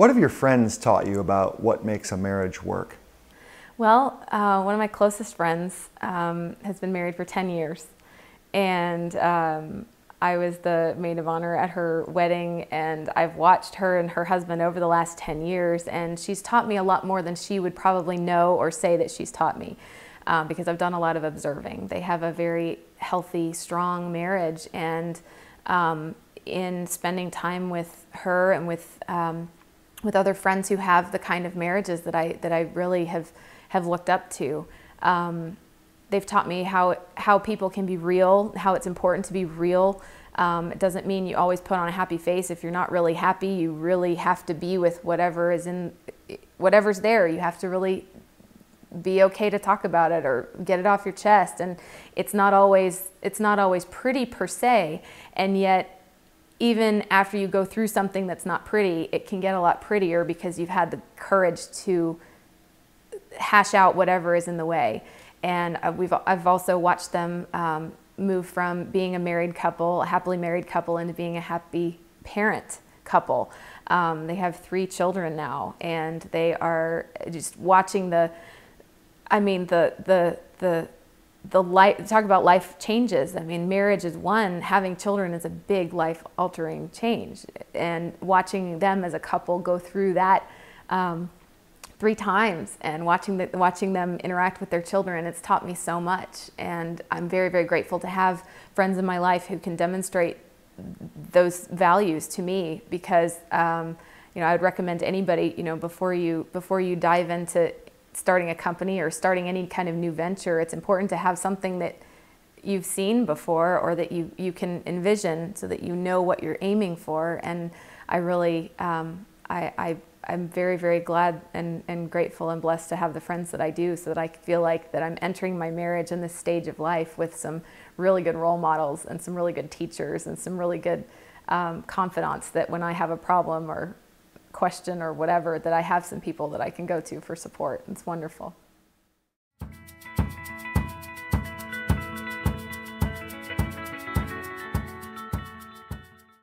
What have your friends taught you about what makes a marriage work? Well, one of my closest friends has been married for 10 years, and I was the maid of honor at her wedding, and I've watched her and her husband over the last 10 years, and she's taught me a lot more than she would probably know or say that she's taught me, because I've done a lot of observing. They have a very healthy, strong marriage, and in spending time with her and with other friends who have the kind of marriages that I really have looked up to. They've taught me how people can be real, how it's important to be real. It doesn't mean you always put on a happy face. If you're not really happy, you really have to be with whatever's there. You have to really be okay to talk about it or get it off your chest. And it's not always pretty per se, and yet even after you go through something that's not pretty, it can get a lot prettier because you've had the courage to hash out whatever is in the way. And I've also watched them move from being a married couple, a happily married couple, into being a happy parent couple. They have 3 children now, and they are just watching the life, talk about life changes. I mean, marriage is one, having children is a big life altering change. And watching them as a couple go through that 3 times, and watching them interact with their children, it's taught me so much. And I'm very, very grateful to have friends in my life who can demonstrate those values to me, because I would recommend to anybody, before you dive into starting a company or starting any kind of new venture, it's important to have something that you've seen before or that you can envision, so that you know what you're aiming for. And I really, I'm very, very glad and grateful and blessed to have the friends that I do, so that I feel like that I'm entering my marriage in this stage of life with some really good role models and some really good teachers and some really good confidants, that when I have a problem or question or whatever, that I have some people that I can go to for support. It's wonderful.